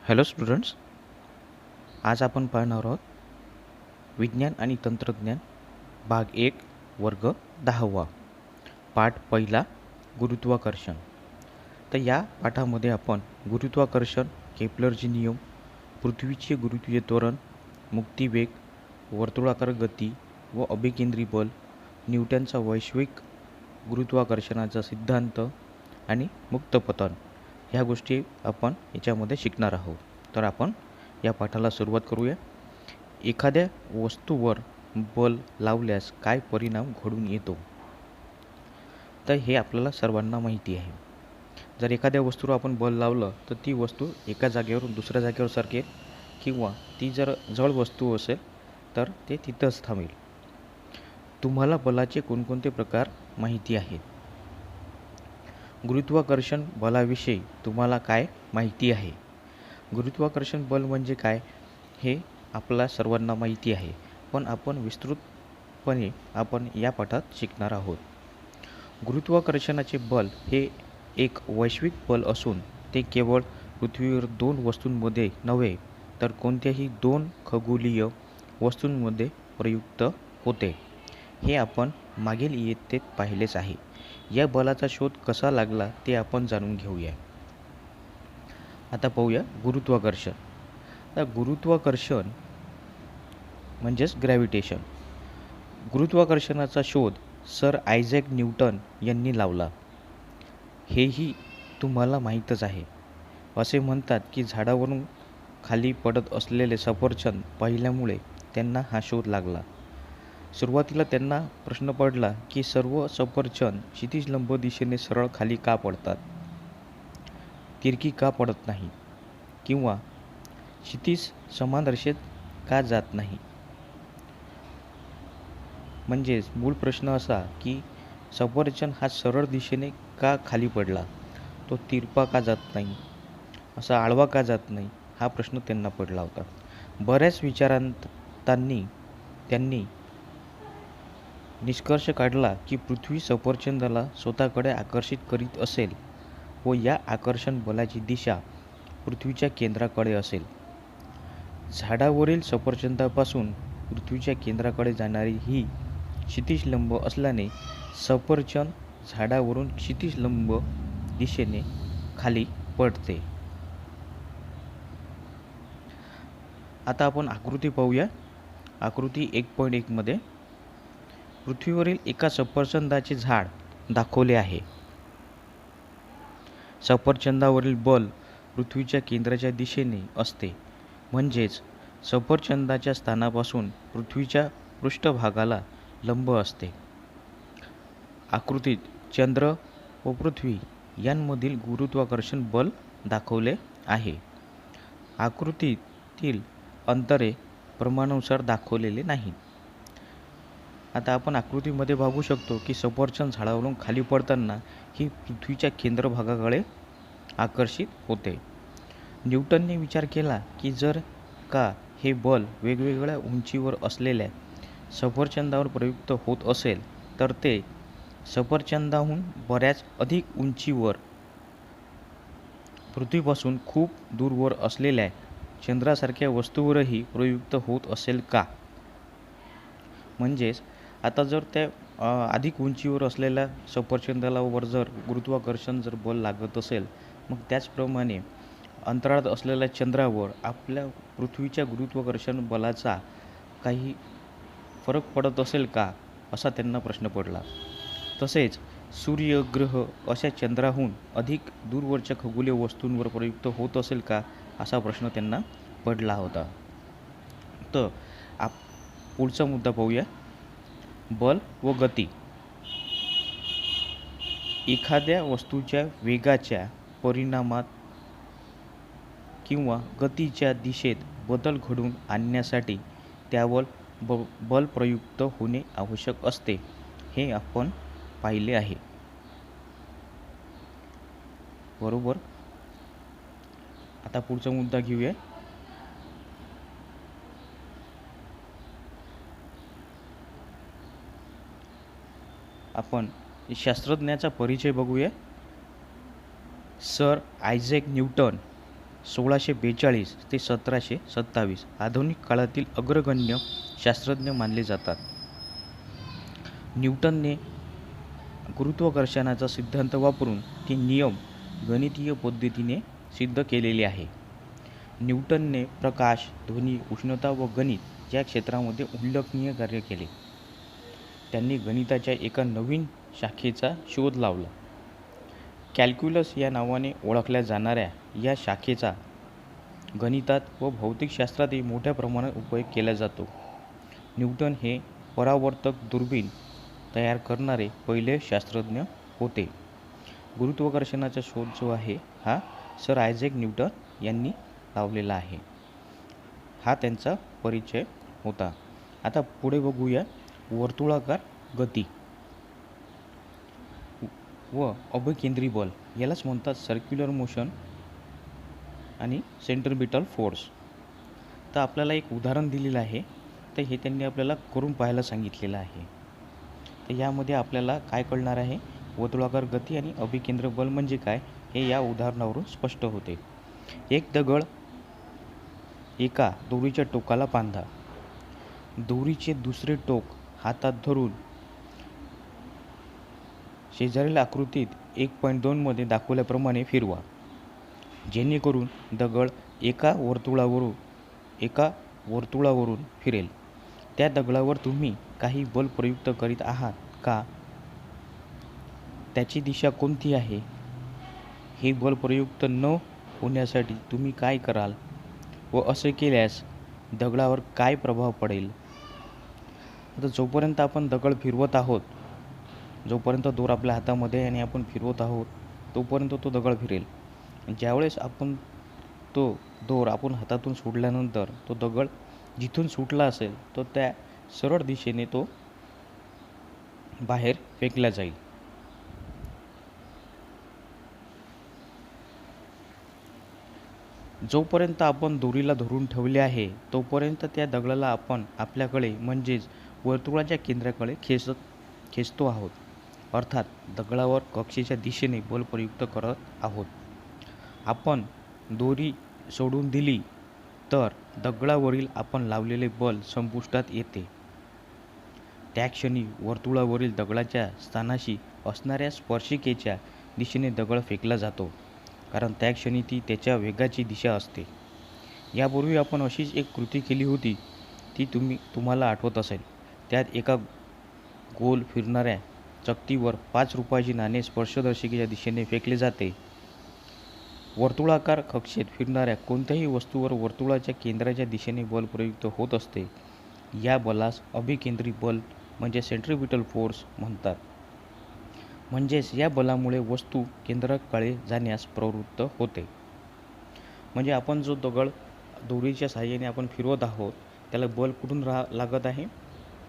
Hello students, आज आपण पाहणार आहोत विज्ञान आणि तंत्रज्ञान भाग 1 वर्ग 10वा पाठ पहिला गुरुत्वाकर्षण. तर या पाठामध्ये आपण गुरुत्वाकर्षण, केपलरचे नियम, पृथ्वीचे गुरुत्वीय त्वरण, मुक्तिवेग, वर्तुळाकार गती व अभिकेंद्री बल, न्यूटनचा वैश्विक गुरुत्वाकर्षणाचा सिद्धांत आणि मुक्त पतन ह्या गोष्टी आपण याच्यामध्ये शिकणार आहोत. तर आपण या पाठाला सुरुवात करूया. एखाद्या वस्तूवर बल लावल्यास काय परिणाम घडून येतो, तर हे आपल्याला सर्वांना माहिती आहे. जर एखाद्या वस्तूवर आपण बल लावलं तर ती वस्तू एका जागेवरून दुसऱ्या जागेवर सरकेल किंवा ती जर जड वस्तू असेल तर ते तिथंच थांबेल. तुम्हाला बलाचे कोणकोणते प्रकार माहिती आहेत? गुरुत्वाकर्षण बलाविषयी तुम्हाला काय माहिती आहे? गुरुत्वाकर्षण बल म्हणजे काय हे आपल्या सर्वांना माहिती आहे, पण आपण विस्तृतपणे आपण या पाठात शिकणार आहोत. गुरुत्वाकर्षणाचे बल हे एक वैश्विक बल असून ते केवळ पृथ्वीवर दोन वस्तूंमध्ये नव्हे तर कोणत्याही दोन खगोलीय वस्तूंमध्ये प्रयुक्त होते. हे आपण मागील इयत्तेत पाहिलेच आहे. या बलाचा शोध कसा लागला ते आपण जाणून घेऊया. आता पाहूया गुरुत्वाकर्षण. तर गुरुत्वाकर्षण म्हणजेच ग्रॅव्हिटेशन. गुरुत्वाकर्षणाचा शोध सर आयझॅक न्यूटन यांनी लावला. हेही तुम्हाला माहीतच आहे. असे म्हणतात की झाडावरून खाली पडत असलेले सफरचंद पाहिल्यामुळे त्यांना हा शोध लागला. सुरुवातीला त्यांना प्रश्न पडला की सर्व सफरचंद क्षितिज लंब दिशेने सरळ खाली का पडतात, तिरकी का पडत नाही किंवा क्षितिज समान रेषेत का जात नाही. म्हणजेच मूळ प्रश्न असा की सफरचंद हा सरळ दिशेने का खाली पडला, तो तिरपा का जात नाही, असा आडवा का जात नाही, हा प्रश्न त्यांना पडला होता. बऱ्याच विचारांतांनी त्यांनी निष्कर्ष काढला की पृथ्वी सफरचंदाला स्वतःकडे आकर्षित करीत असेल व या आकर्षण बलाची दिशा पृथ्वीच्या केंद्राकडे असेल. झाडावरील सफरचंदापासून पृथ्वीच्या केंद्राकडे जाणारी ही क्षितिज लंब असल्याने सफरचंद झाडावरून क्षितिज लंब दिशेने खाली पडते. आता आपण आकृती पाहूया. आकृती 1.1 मध्ये पृथ्वीवरील एका सफरचंदाचे झाड दाखवले आहे. सफरचंदावरील बल पृथ्वीच्या केंद्राच्या दिशेने असते, म्हणजेच सफरचंदाच्या स्थानापासून पृथ्वीच्या पृष्ठभागाला लंब असते. आकृतीत चंद्र व पृथ्वी यांमधील गुरुत्वाकर्षण बल दाखवले आहे. आकृतीतील अंतरे प्रमाणानुसार दाखवलेले नाहीत. आता आपण आकृतीमध्ये बघू शकतो की सफरचंद झाडावरून खाली पडताना ही पृथ्वीच्या केंद्रभागाकडे आकर्षित होते. न्यूटनने विचार केला की जर का हे बल वेगवेगळ्या उंचीवर असलेल्या सफरचंदावर प्रयुक्त होत असेल तर ते सफरचंदाहून बऱ्याच अधिक उंचीवर पृथ्वीपासून खूप दूरवर असलेल्या चंद्रासारख्या वस्तूवरही प्रयुक्त होत असेल का. म्हणजेच आता जर त्या अधिक उंचीवर असलेल्या सफरचंदाला वर जर गुरुत्वाकर्षण जर बल लागत असेल, मग त्याचप्रमाणे अंतराळात असलेल्या चंद्रावर आपल्या पृथ्वीच्या गुरुत्वाकर्षण बलाचा काही फरक पडत असेल का, असा त्यांना प्रश्न पडला. तसेच सूर्य, ग्रह अशा चंद्राहून अधिक दूरवरच्या खगोलीय वस्तूंवर प्रयुक्त होत असेल का, असा प्रश्न त्यांना पडला होता. तर पुढचा मुद्दा पाहूया. बल व गती. एखाद्या वस्तूच्या वेगाच्या परिणामात किंवा गतीच्या दिशेत बदल घडवून आणण्यासाठी त्यावर बल प्रयुक्त होणे आवश्यक असते, हे आपण पाहिले आहे. बरोबर. आता पुढचा मुद्दा घेऊया. आपण शास्त्रज्ञाचा परिचय बघूया. सर आयझॅक न्यूटन 1642 ते 1727 आधुनिक काळातील अग्रगण्य शास्त्रज्ञ मानले जातात. न्यूटनने गुरुत्वाकर्षणाचा सिद्धांत वापरून ते नियम गणितीय पद्धतीने सिद्ध केलेले आहे. न्यूटनने प्रकाश, ध्वनी, उष्णता व गणित या क्षेत्रामध्ये उल्लेखनीय कार्य केले. त्यांनी गणिताच्या एका नवीन शाखेचा शोध लावला. कॅल्क्युलस या नावाने ओळखल्या जाणाऱ्या या शाखेचा गणितात व भौतिकशास्त्रातही मोठ्या प्रमाणात उपयोग केला जातो. न्यूटन हे परावर्तक दुर्बीण तयार करणारे पहिले शास्त्रज्ञ होते. गुरुत्वाकर्षणाचा शोध जो आहे हा सर आयझॅक न्यूटन यांनी लावलेला आहे. हा त्यांचा परिचय होता. आता पुढे बघूया वर्तुळाकार गती व अभिकेंद्री बल, यालाच म्हणतात सर्क्युलर मोशन आणि सेंट्रिपिटल फोर्स. तर आपल्याला एक उदाहरण दिलेलं आहे, तर हे त्यांनी आपल्याला करून पाहायला सांगितलेलं आहे. तर यामध्ये आपल्याला काय कळणार आहे, वर्तुळाकार गती आणि अभिकेंद्र बल म्हणजे काय हे या उदाहरणावरून स्पष्ट होते. एक दगड एका दोरीच्या टोकाला बांधा. दोरीचे दुसरे टोक हातात धरून शेजारील आकृतीत 1.2 मध्ये दाखवल्याप्रमाणे फिरवा, जेणेकरून दगड एका वर्तुळावरून फिरेल. त्या दगडावर तुम्ही काही बल प्रयुक्त करीत आहात का? त्याची दिशा कोणती आहे? हे बल प्रयुक्त न होण्यासाठी तुम्ही काय कराल व असे केल्यास दगडावर काय प्रभाव पडेल? आता जोपर्यंत आपण दगड फिरवत आहोत, जोपर्यंत दोर आपल्या हातामध्ये आणि आपण फिरवत आहोत तोपर्यंत तो दगड फिरेल. ज्यावेळेस आपण तो दोर आपण हातातून सोडल्यानंतर तो दगड जिथून सुटला असेल तो त्या सरळ दिशेने तो बाहेर फेकला जाईल. जोपर्यंत आपण दोरीला धरून ठेवले आहे तोपर्यंत त्या दगडाला आपण आपल्याकडे म्हणजेच वर्तुळाच्या केंद्राकडे खेचतो आहोत. अर्थात दगडावर कक्षेच्या दिशेने बल प्रयुक्त करत आहोत. आपण दोरी सोडून दिली तर दगडावरील आपण लावलेले बल संपुष्टात येते. त्या क्षणी वर्तुळावरील दगडाच्या स्थानाशी असणाऱ्या स्पर्शिकेच्या दिशेने दगड फेकला जातो, कारण त्या क्षणी ती त्याच्या वेगाची दिशा असते. यापूर्वी आपण अशीच एक कृती केली होती, ती तुम्हाला आठवत असेल. त्यात एका गोल फिरणाऱ्या चकतीवर 5 रुपयाचे नाणे स्पर्शदर्शिकेच्या दिशेने फेकले जाते. वर्तुळाकार कक्षेत फिरणाऱ्या कोणत्याही वस्तूवर वर्तुळाच्या केंद्राच्या दिशेने बल प्रयुक्त होत असते. या बलास अभिकेंद्री बल म्हणजे सेंट्रिपिटल फोर्स म्हणतात. म्हणजेच या बलामुळे वस्तू केंद्राकडे जाण्यास प्रवृत्त होते. म्हणजे आपण जो दगड दोरीच्या साहाय्याने आपण फिरवत आहोत त्याला बल कुठून लागत आहे,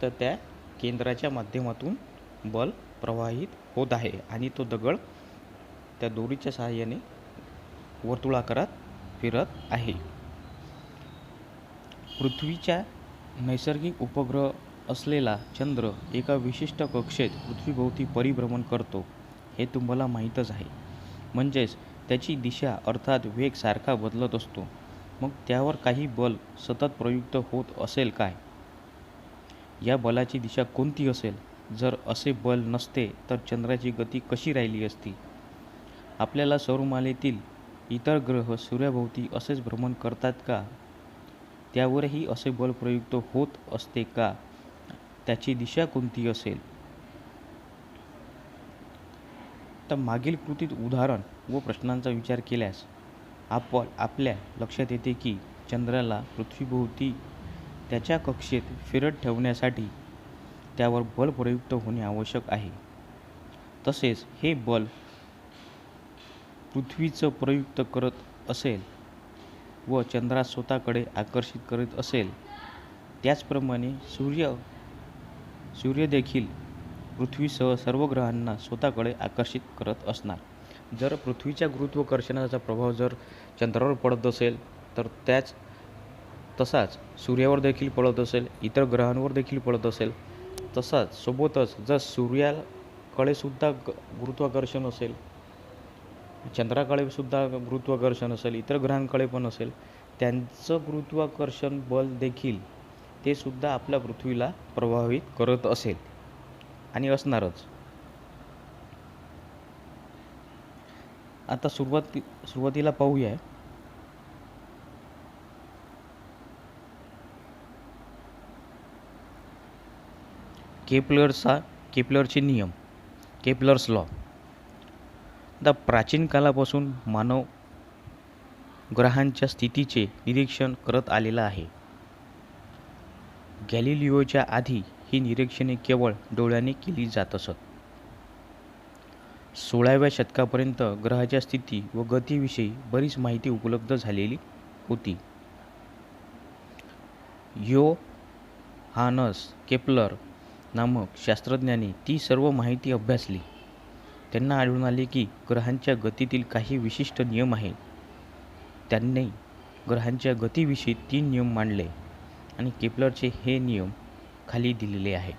तर त्या केंद्राच्या माध्यमातून बल प्रवाहित होत आहे आणि तो दगड त्या दोरीच्या साहाय्याने वर्तुळाकारात फिरत आहे. पृथ्वीच्या नैसर्गिक उपग्रह असलेला चंद्र एका विशिष्ट कक्षेत पृथ्वीभोवती परिभ्रमण करतो, हे तुम्हाला माहीतच आहे. म्हणजेच त्याची दिशा अर्थात वेग सारखा बदलत असतो. मग त्यावर काही बल सतत प्रयुक्त होत असेल काय? या बलाची दिशा कोणती असेल? जर असे बल नसते तर चंद्राची गती कशी राहिली असती? आपल्याला सौरमालेतील इतर ग्रह सूर्याभोवती असेच भ्रमण करतात का? त्यावरही असे बल प्रयुक्त होत असते का? त्याची दिशा कोणती असेल? तर मागील कृतीत उदाहरण व प्रश्नांचा विचार केल्यास आपल्या लक्षात येते की चंद्राला पृथ्वीभोवती त्याच्या कक्षेत फिरत ठेवण्यासाठी त्यावर बल प्रयुक्त होणे आवश्यक आहे. तसेच हे बल पृथ्वीचं प्रयुक्त करत असेल व चंद्रास स्वतःकडे आकर्षित करीत असेल, त्याचप्रमाणे सूर्य देखील पृथ्वीसह सर्व ग्रहांना स्वतःकडे आकर्षित करत असणार. जर पृथ्वीच्या गुरुत्वाकर्षणाचा प्रभाव जर चंद्रावर पडत असेल तर तसाच सूर्यावर देखील पडत असेल, इतर ग्रहांवर देखील पडत असेल. तसाच सोबतच जर सूर्याकडे सुद्धा गुरुत्वाकर्षण असेल चंद्राकडे सुद्धा गुरुत्वाकर्षण असेल, इतर ग्रहांकडे पण असेल, त्यांचं गुरुत्वाकर्षण बल देखील ते सुद्धा आपल्या पृथ्वीला प्रभावित करत असेल आणि असणारच. आता सुरुवातीला पाहूया केपलरचे नियम, केपलर्स लॉ. आता प्राचीन कालापासून मानव ग्रहांच्या स्थितीचे निरीक्षण करत आलेला आहे. गॅलिलिओच्या आधी ही निरीक्षणे केवळ डोळ्याने केली जात असत. 16व्या शतकापर्यंत ग्रहाच्या स्थिती व गतीविषयी बरीच माहिती उपलब्ध झालेली होती. योहानस केपलर नामक शास्त्रज्ञाने ती सर्व माहिती अभ्यासली. त्यांना आढळून आले की ग्रहांच्या गतीतील काही विशिष्ट नियम आहेत. त्यांनी ग्रहांच्या गतीविषयी 3 नियम मांडले आणि केपलरचे हे नियम खाली दिलेले आहेत.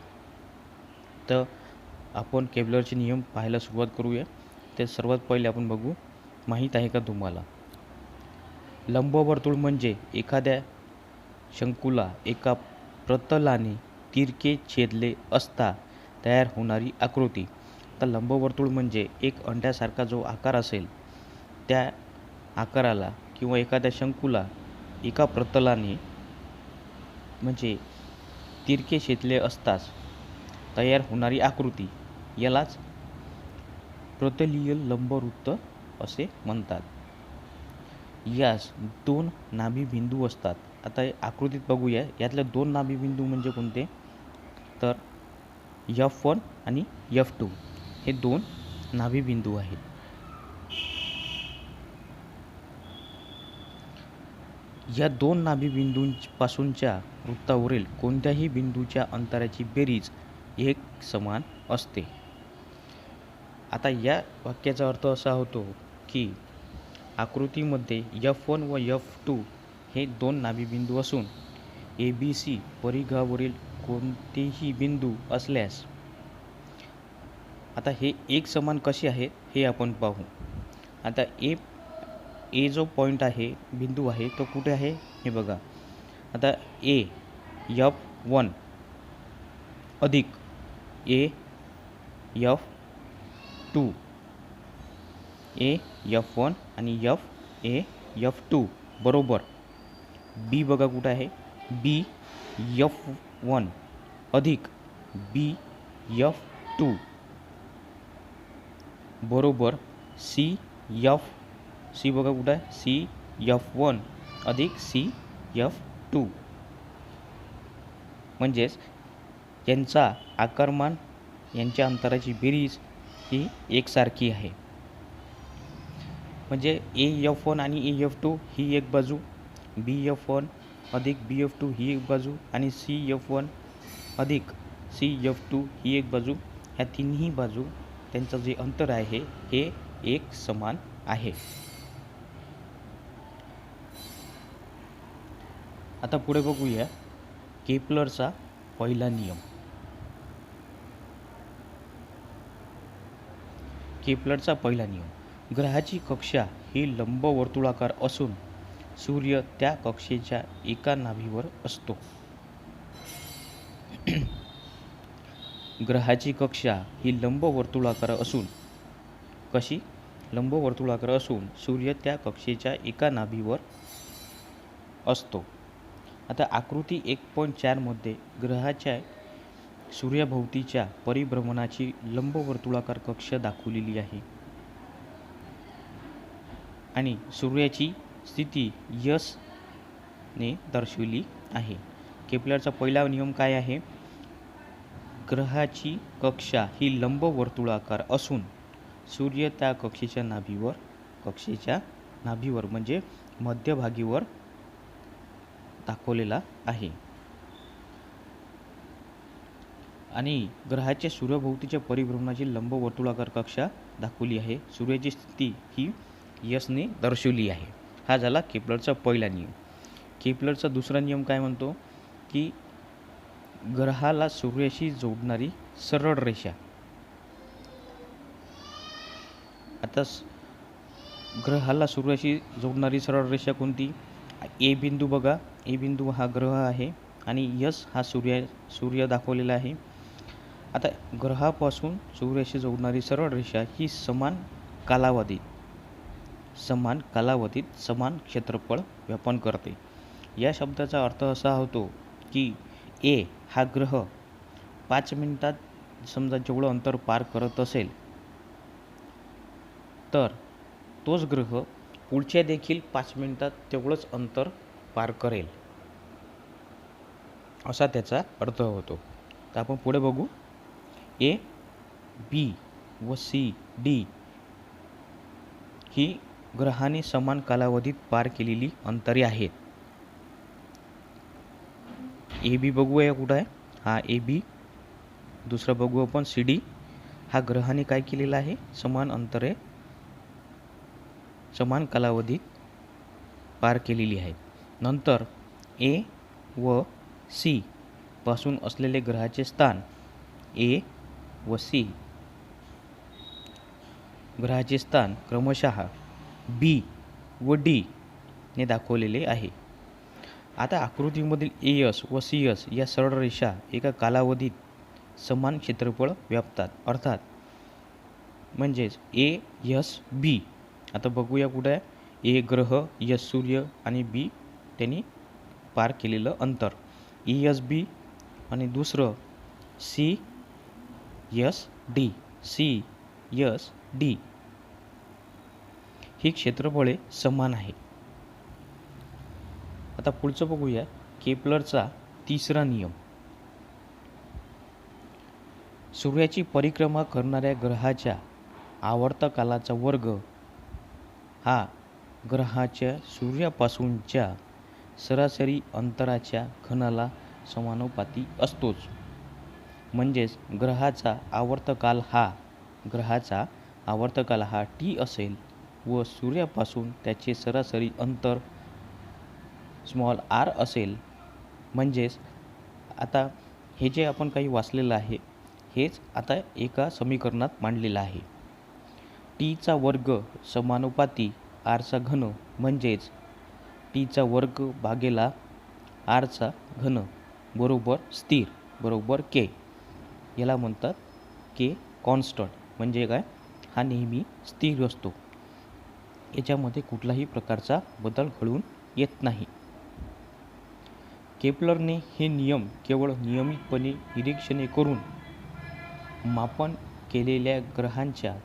तर आपण केपलरचे नियम पाहायला सुरुवात करूया. ते सर्वात पहिले आपण बघू. माहीत आहे का तुम्हाला, लंबवर्तुळ म्हणजे एखाद्या शंकूला एका प्रतलाने तिरके छेदले असता तयार होणारी आकृती. तर लंबवर्तुळ म्हणजे एक अंड्यासारखा जो आकार असेल, त्या आकाराला किंवा एखाद्या शंकूला एका प्रतलाने म्हणजे तिरके छेदले असताच तयार होणारी आकृती, यालाच प्रतलीय लंबवृत्त असे म्हणतात. यास 2 नाभिबिंदू असतात. आता आकृतीत बघूया, यातले 2 नाभिबिंदू म्हणजे कोणते, तर F1 आणि F2 हे 2 नाभिबिंदू आहेत. या 2 नाभिबिंदूंपासूनच्या वृत्तावरील कोणत्याही बिंदूच्या अंतराची बेरीज एक समान असते. आता या वाक्याचा अर्थ असा होतो की आकृतीमध्ये F1 व F2 हे 2 नाभिबिंदू असून ABC परिघावरील कोणतेही बिंदू असल्यास, आता हे एक समान कसे आहे हे आपण पाहू. आता ए जो पॉईंट आहे, बिंदू आहे, तो कुठे आहे हे बघा. आता F1 अधिक F2, F1 आणि F2 बरोबर B बघा कुठं आहे, F1 अधिक F2 बरोबर C बघा कुठं आहे, F1 अधिक F2. म्हणजेच यांचा आकारमान, यांच्या अंतराची बेरीज ही एकसारखी आहे. म्हणजे F1 आणि F2 ही एक बाजू, F1 अधिक F2 ही एक बाजू आणि F1 अधिक F2 ही एक बाजू. ह्या तिन्ही बाजू त्यांचं जे अंतर आहे हे एक समान आहे. आता पुढे बघूया केपलरचा पहिला नियम. केपलरचा पहिला नियम, ग्रहाची कक्षा ही लंबवर्तुळाकार असून सूर्य त्या कक्षेच्या एका नाभीवर असतो. ग्रहाची कक्षा ही लंबवर्तुळाकार असून, कशी लंबवर्तुळाकार असून सूर्य त्या कक्षेच्या एका नाभीवर असतो. आता आकृती 1.4 मध्ये ग्रहाच्या सूर्याभोवतीच्या परिभ्रमणाची लंबवर्तुळाकार कक्षा दाखवलेली आहे आणि सूर्याची स्थिती S ने दर्शविली आहे. केपलरचा पहिला नियम काय आहे, ग्रहाची कक्षा ही लंबवर्तुळाकार असून सूर्य त्या कक्षेच्या नाभीवर म्हणजे मध्यभागीवर दाखवलेला आहे आणि ग्रहाच्या सूर्याभोवतीच्या परिभ्रमणाची लंबवर्तुळाकार कक्षा दाखवली आहे. सूर्याची स्थिती ही S ने दर्शवली आहे. हा झाला केपलरचा पहिला नियम. केपलरचा दुसरा नियम काय म्हणतो की ग्रहाला सूर्याशी जोडणारी सरळ रेषा. आता ग्रहाला सूर्याशी जोडणारी सरळ रेषा कोणती? ए बिंदू बघा, ए बिंदू हा ग्रह आहे आणि यस हा सूर्य दाखवलेला आहे. आता ग्रहापासून सूर्याशी जोडणारी सरळ रेषा ही समान कालावधीत समान क्षेत्रफळ व्यापन करते. या शब्दाचा अर्थ असा होतो की ए हा ग्रह 5 मिनिटात समजा जेवढं अंतर पार करत असेल तर तोच ग्रह पुढच्या देखील 5 मिनिटात तेवढंच अंतर पार करेल, असा त्याचा अर्थ होतो. तर आपण पुढे बघू. ए, बी व सी, डी ही ग्रहाने समान कालावधीत पार केलेली अंतरे आहेत. ए बी बघूया कुठं आहे. हा ए बी. दुसरं बघू आपण सी डी. हा ग्रहाने काय केलेला आहे? समान अंतरे समान कालावधीत पार केलेली आहेत. नंतर ए व सी पासून असलेले ग्रहाचे स्थान ए व सी ग्रहाचे स्थान क्रमशः बी व डी ने दाखवलेले आहे. आता आकृतीमधील ए एस व सी एस या सरळ रेषा एका कालावधीत समान क्षेत्रफळ व्यापतात, अर्थात म्हणजेच ए एस बी. आता बघूया कुठं आहे. ए ग्रह, एस सूर्य आणि बी त्यांनी पार केलेलं अंतर. ई एस बी आणि दुसरं C S D. C S D ही क्षेत्रफळे समान आहे. आता पुढचं बघूया. केपलरचा तिसरा नियम. सूर्याची परिक्रमा करणाऱ्या ग्रहाच्या आवर्तकालाचा वर्ग हा ग्रहाच्या सूर्यापासूनच्या सरासरी अंतराच्या घनाला समानुपाती असतोच. म्हणजेच ग्रहाचा आवर्तकाल हा टी असेल व सूर्यापासून त्याचे सरासरी अंतर स्मॉल आर असेल. म्हणजेच आता हे जे आपण काही वाचलेलं आहे हेच आता एका समीकरणात मांडलेलं आहे. टीचा वर्ग समानुपाती आरचा घन म्हणजेच टीचा वर्ग भागेला आरचा घन बरोबर स्थिर बरोबर के. याला म्हणतात के कॉन्स्टंट. म्हणजे काय? हा नेहमी स्थिर असतो. याच्यामध्ये कुठलाही प्रकारचा बदल घडून येत नाही. केपलरने हे नियम केवळ नियमितपणे निरीक्षणे करून मापन केलेल्या ग्रहांच्या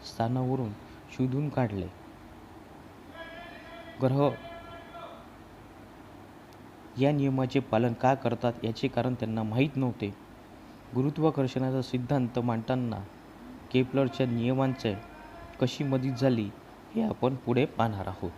स्थानावरून शोधून काढले. ग्रह या नियमाचे पालन का करतात याचे कारण त्यांना माहीत नव्हते. गुरुत्वाकर्षणाचा सिद्धांत मांडताना केपलरच्या नियमांचे कशी मदत झाली हे आपण पुढे पाहणार आहोत.